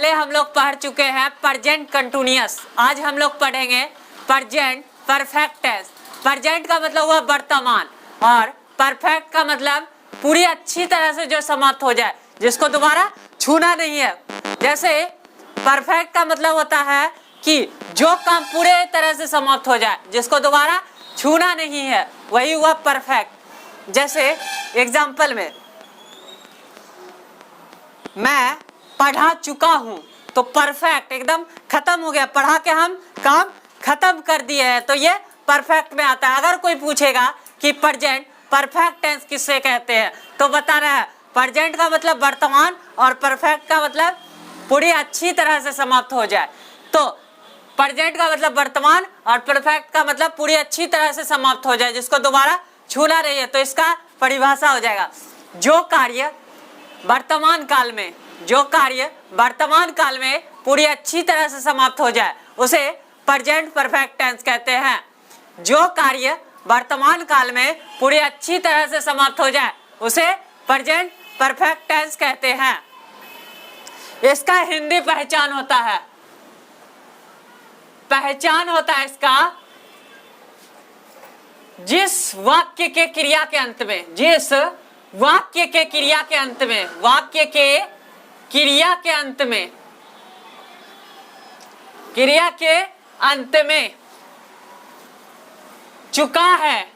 पहले हम लोग पढ़ चुके हैं प्रेजेंट कंटिन्यूअस। आज हम लोग पढ़ेंगे प्रेजेंट परफेक्ट टेंस। प्रेजेंट का मतलब हुआ वर्तमान और परफेक्ट का मतलब पूरी अच्छी तरह से जो समाप्त हो जाए, जिसको दोबारा छूना नहीं है। जैसे परफेक्ट का मतलब होता है कि जो काम पूरे तरह से समाप्त हो जाए, जिसको दोबारा छूना नहीं है, वही हुआ परफेक्ट। जैसे एग्जाम्पल में मैं पढ़ा चुका हूं, तो परफेक्ट एकदम खत्म हो गया, पढ़ा के हम काम खत्म कर दिए हैं, तो ये परफेक्ट में आता है। अगर कोई पूछेगा कि प्रेजेंट परफेक्ट टेंस किससे कहते हैं, तो बताना है प्रेजेंट का मतलब वर्तमान और परफेक्ट का मतलब पूरी अच्छी तरह से समाप्त हो जाए। तो प्रेजेंट का मतलब वर्तमान और परफेक्ट का मतलब पूरी अच्छी तरह से समाप्त हो जाए, जिसको दोबारा छूना नहीं है। तो इसका परिभाषा हो जाएगा, जो कार्य वर्तमान काल में, जो कार्य वर्तमान काल में पूरी अच्छी तरह से समाप्त हो जाए, उसे प्रेजेंट परफेक्ट टेंस कहते हैं। जो कार्य वर्तमान काल में पूरी अच्छी तरह से समाप्त हो जाए, उसे प्रेजेंट परफेक्ट टेंस कहते हैं। इसका हिंदी पहचान होता है, पहचान होता है इसका, जिस वाक्य के क्रिया के अंत में, जिस वाक्य के क्रिया के अंत में, वाक्य के क्रिया के अंत में, क्रिया के अंत में चुका है,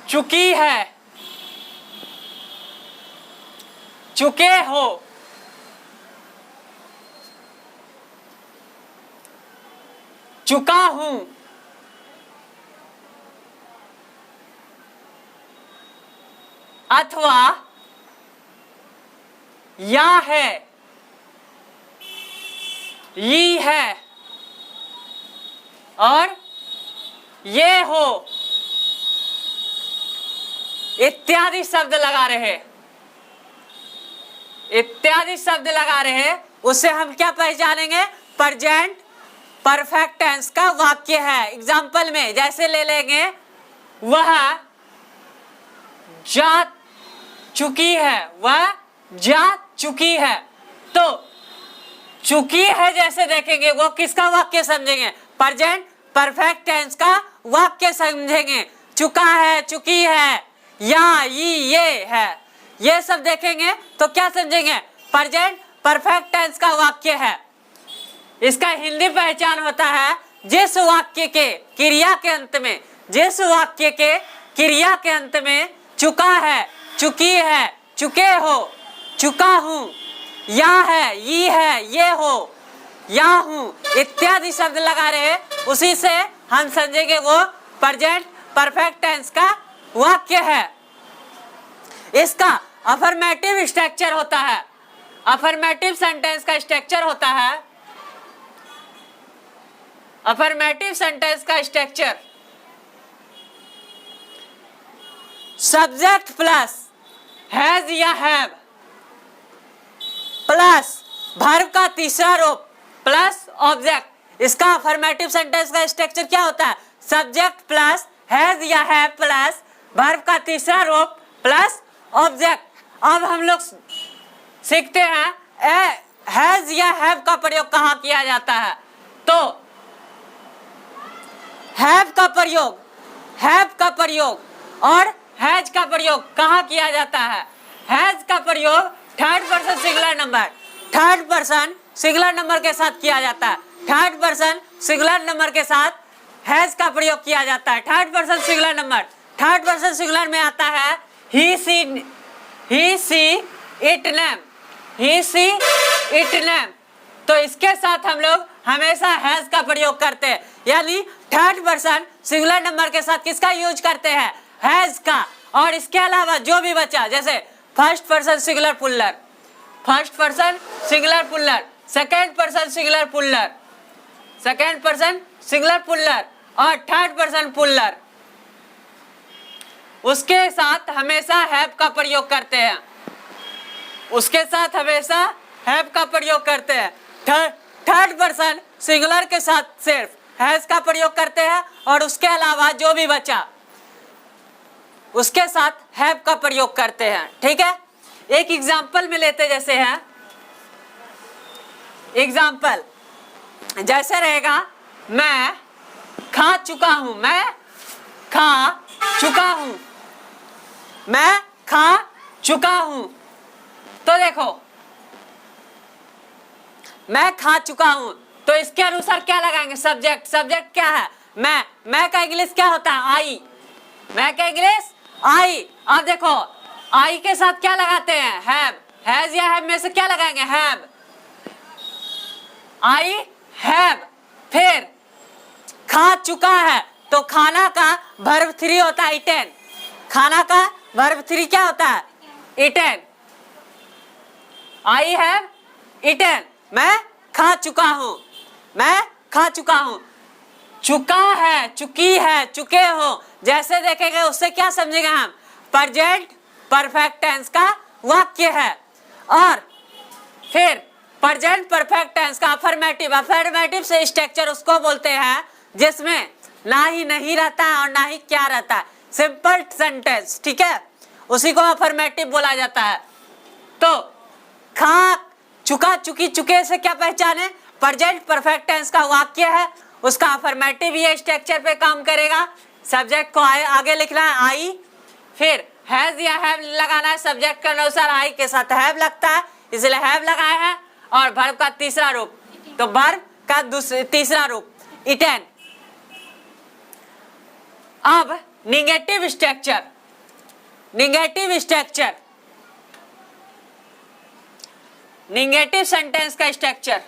चुकी है, चुके हो, चुका हूं, अथवा या है, ये है और ये हो इत्यादि शब्द लगा रहे, इत्यादि शब्द लगा रहे, उससे हम क्या पहचानेंगे? प्रेजेंट परफेक्ट टेंस का वाक्य है। एग्जाम्पल में जैसे ले लेंगे, वह जा चुकी है, वह जा चुकी है, तो चुकी है जैसे देखेंगे वो किसका वाक्य समझेंगे? प्रेजेंट परफेक्ट टेंस का वाक्य समझेंगे। चुका है, चुकी है, या ये है, ये सब देखेंगे तो क्या समझेंगे? प्रेजेंट परफेक्ट टेंस का वाक्य है। इसका हिंदी पहचान होता है, जिस वाक्य के क्रिया के अंत में, जिस वाक्य के क्रिया के अंत में चुका है, चुकी है, चुके हो, चुका हूं, या है, ये हो, या हूं इत्यादि शब्द लगा रहे, उसी से हम समझेंगे वो प्रेजेंट परफेक्ट टेंस का वाक्य है। इसका अफर्मेटिव स्ट्रक्चर होता है, अफर्मेटिव सेंटेंस का स्ट्रक्चर होता है, अफर्मेटिव सेंटेंस का स्ट्रक्चर सब्जेक्ट प्लस हैज या हैव प्लस वर्ब का तीसरा रूप प्लस ऑब्जेक्ट। इसका अफर्मेटिव सेंटेंस का स्ट्रक्चर क्या होता है? सब्जेक्ट प्लस हैज या हैव प्लस वर्ब का तीसरा रूप प्लस ऑब्जेक्ट। अब हम लोग सीखते हैं हैज या हैव का प्रयोग कहाँ किया जाता है। तो हैव का प्रयोग और हैज का प्रयोग कहाँ किया जाता है? हैज का प्रयोग third person singular number, third person singular number के साथ किया जाता है। थर्ड पर्सन सिंगुलर नंबर के साथ हैज का प्रयोग किया जाता है। Third person singular number, third person singular में आता है he she it name, he she it name. तो इसके साथ हम लोग हमेशा हैज का प्रयोग करते हैं, यानी थर्ड पर्सन सिंगुलर नंबर के साथ किसका यूज करते हैं? हैज का। और इसके अलावा जो भी बचा, जैसे first person singular plural, first person singular plural, second person singular plural, second person singular plural और थर्ड पर्सन पुल्लर, उसके साथ हमेशा हैव का प्रयोग करते हैं, उसके साथ हमेशा हैव का प्रयोग करते हैं। थर्ड पर्सन सिंगुलर के साथ सिर्फ हैज का प्रयोग करते हैं और उसके अलावा जो भी बचा उसके साथ हैव का प्रयोग करते हैं। ठीक है, एक एग्जाम्पल में लेते जैसे है, एग्जाम्पल जैसे रहेगा मैं खा चुका हूं, मैं खा चुका हूं, मैं खा चुका हूं। तो देखो मैं खा चुका हूं, तो इसके अनुसार क्या लगाएंगे? सब्जेक्ट। सब्जेक्ट क्या है? मैं का इंग्लिश क्या होता है? आई। मैं का इंग्लिश आई। अब देखो आई के साथ क्या लगाते हैं? हैव। हैज या हैव में से क्या लगाएंगे? हैव। I have. फिर खा चुका है, तो खाना का वर्ब 3 होता है ईटेन। खाना का वर्ब 3 क्या होता है? ईटेन। I have eaten. मैं खा चुका हूं, मैं खा चुका हूं। चुका है, चुकी है, चुके हो, जैसे देखेंगे उससे क्या समझेंगे हम? प्रेजेंट परफेक्ट टेंस का वाक्य है। और फिर प्रेजेंट परफेक्ट टेंस का अफर्मेटिव। अफर्मेटिव से स्ट्रक्चर उसको बोलते हैं जिसमें ना ही नहीं रहता है और ना ही क्या रहता है, सिंपल सेंटेंस, ठीक है, उसी को अफर्मेटिव बोला जाता है। तो खा चुका, चुकी, चुके से क्या पहचाने? प्रेजेंट परफेक्ट टेंस का वाक्य है, उसका अफर्मेटिव ये स्ट्रक्चर पे काम करेगा। सब्जेक्ट को आगे लिखना है आई, फिर हैज या हैव लगाना है, सब्जेक्ट के अनुसार आई के साथ हैव लगता है इसलिए हैव लगाए हैं। और वर्ब का तीसरा रूप, तो वर्ब का तीसरा रूप ईटेन। अब negative structure, negative structure, negative sentence का स्ट्रक्चर।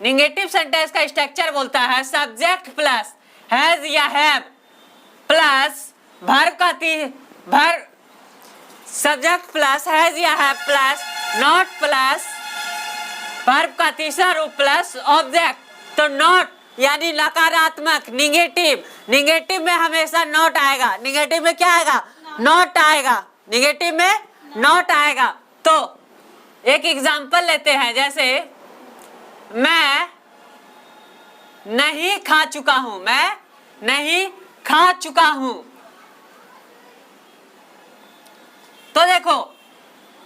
निगेटिव सेंटेंस का स्ट्रक्चर बोलता है सब्जेक्ट प्लस हैज या हैव प्लस वर्ब का वर्ब, सब्जेक्ट प्लस हैज या have plus not plus verb का तीसरा रूप प्लस ऑब्जेक्ट। तो नॉट यानी नकारात्मक, निगेटिव। निगेटिव में हमेशा नॉट आएगा। निगेटिव में क्या आएगा? नॉट आएगा। निगेटिव में नॉट आएगा। तो एक एग्जांपल लेते हैं, जैसे मैं नहीं खा चुका हूं, मैं नहीं खा चुका हूं। तो देखो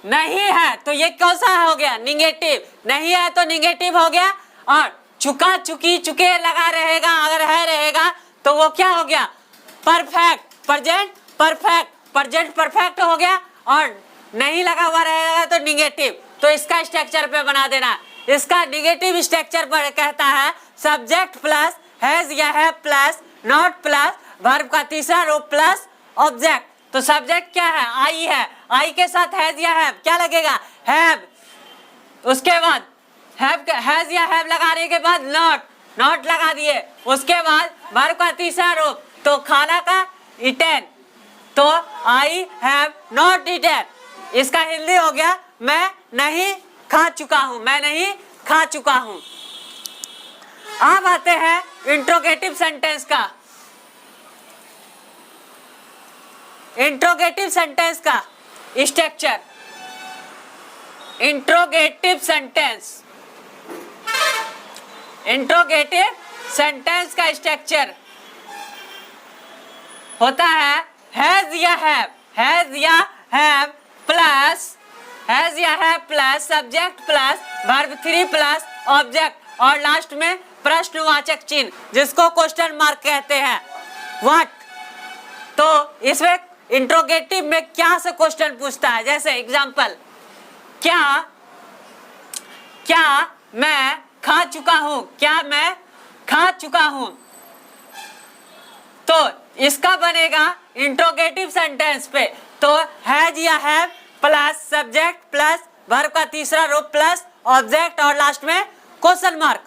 नहीं है तो ये कौन सा हो गया? निगेटिव। नहीं है तो निगेटिव हो गया। और चुका, चुकी, चुके लगा रहेगा, अगर है रहेगा तो वो क्या हो गया? Perfect, present perfect, present perfect हो गया। और नहीं लगा हुआ रहेगा तो निगेटिव। तो इसका स्ट्रक्चर पे बना देना। इसका निगेटिव स्ट्रक्चर पर कहता है सब्जेक्ट प्लस हैज या have plus not plus verb का तीसरा रूप प्लस ऑब्जेक्ट। तो सब्जेक्ट क्या है? आई है। आई के साथ हैज या हैव क्या लगेगा? हैव। उसके बाद हैज या हैव लगाने के बाद नॉट, नॉट लगा दिए। उसके बाद वर्ब का तीसरा रूप, तो खाना का ईटेन, तो आई हैव नॉट ईटेन। इसका हिंदी हो गया मैं नहीं खा चुका हूं, मैं नहीं खा चुका हूं। अब आते हैं इंट्रोगेटिव सेंटेंस का। इंट्रोगेटिव सेंटेंस का structure. Interrogative sentence, interrogative sentence का स्ट्रक्चर होता है हैज या हैव, हैज या हैव प्लस हैज या have plus subject plus verb 3 plus object और लास्ट में प्रश्नवाचक चिन्ह जिसको क्वेश्चन मार्क कहते हैं। व्हाट। तो इसमें इंट्रोगेटिव में क्या से क्वेश्चन पूछता है, जैसे एग्जांपल क्या, क्या मैं खा चुका हूं, क्या मैं खा चुका हूं। तो इसका बनेगा इंट्रोगेटिव सेंटेंस पे, तो हैज या have plus subject plus verb का तीसरा रूप प्लस ऑब्जेक्ट और लास्ट में क्वेश्चन मार्क।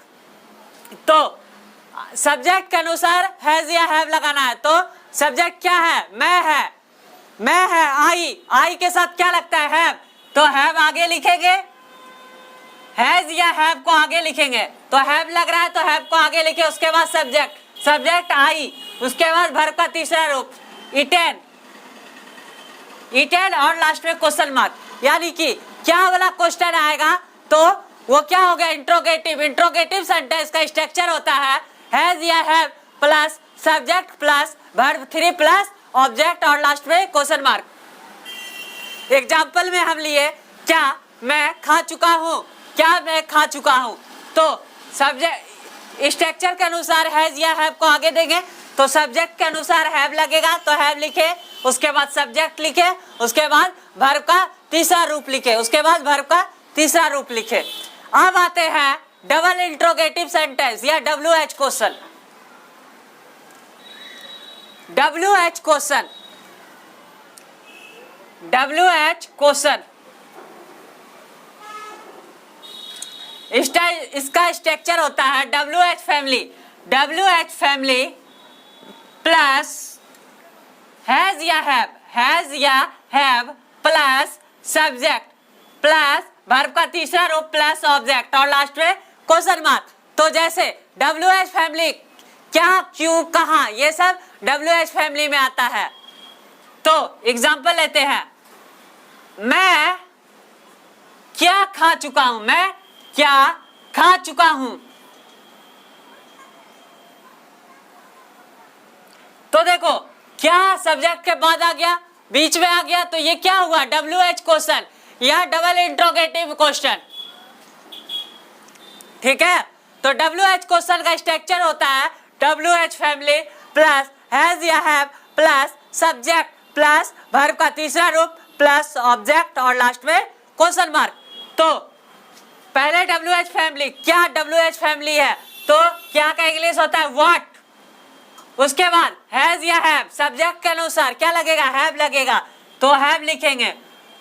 तो सब्जेक्ट के अनुसार हैज या हैव लगाना है। तो सब्जेक्ट क्या है? मैं है, मैं है। आई, आई के साथ क्या लगता है? हैव, तो हैव आगे लिखेंगे, हैज या हैव को आगे लिखेंगे। तो हैव लग रहा है तो हैव को आगे लिखे, उसके बाद सब्जेक्ट, सब्जेक्ट आई, उसके बाद वर्ब का तीसरा रूप ईटेन, ईटेन और लास्ट में क्वेश्चन मार्क। यानी कि क्या वाला क्वेश्चन आएगा तो वो क्या हो गया? इंट्रोगेटिव। इंट्रोगेटिव सेंटेंस का स्ट्रक्चर होता है हैज या have plus subject plus verb 3 plus object और लास्ट में क्वेश्चन मार्क। एग्जाम्पल में हम लिए क्या मैं खा चुका हूँ, क्या मैं खा चुका हूँ। तो सब्जेक्ट स्ट्रक्चर के अनुसार हैज या हैव को आगे देंगे तो सब्जेक्ट के अनुसार हैव लगेगा तो हैव लिखे, उसके बाद सब्जेक्ट लिखे, उसके बाद वर्ब का तीसरा रूप लिखे, उसके बाद वर्ब का तीसरा रूप लिखे। अब आते हैं डबल इंट्रोगेटिव सेंटेंस या WH question. WH question, WH question इसका स्ट्रक्चर होता है WH family, WH family plus has या have plus subject plus verb का तीसरा रूप प्लस ऑब्जेक्ट और लास्ट में क्वेश्चन मार्क। तो जैसे WH फैमिली क्या, क्यों, कहां, ये सब WH फैमिली में आता है। तो एग्जांपल लेते हैं, मैं क्या खा चुका हूं, मैं क्या खा चुका हूं। तो देखो क्या सब्जेक्ट के बाद आ गया, बीच में आ गया, तो ये क्या हुआ WH क्वेश्चन या डबल इंट्रोगेटिव क्वेश्चन। ठीक है, तो WH क्वेश्चन का स्ट्रक्चर होता है WH फैमिली प्लस हैज या have plus subject plus verb का तीसरा रूप प्लस ऑब्जेक्ट और लास्ट में क्वेश्चन मार्क। तो पहले WH फैमिली, क्या WH फैमिली है तो क्या का इंग्लिश होता है व्हाट। उसके बाद हैज या हैव सब्जेक्ट के अनुसार क्या लगेगा, हैव लगेगा, तो हैव लिखेंगे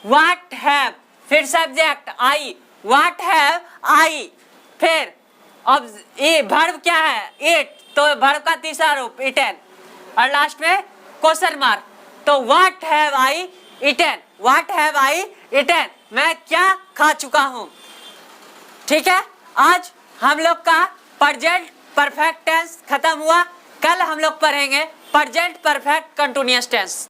व्हाट हैव, फिर subject I, what have I, फिर अब ये वर्ब क्या है इट, तो वर्ब का तीसरा रूप इटन और लास्ट में क्वेश्चन मार्क। तो what have I eaten, what have I eaten, मैं क्या खा चुका हूं। ठीक है, आज हम लोग का प्रेजेंट परफेक्ट टेंस खत्म हुआ। कल हम लोग पढ़ेंगे प्रेजेंट परफेक्ट कंटीन्यूअस टेंस।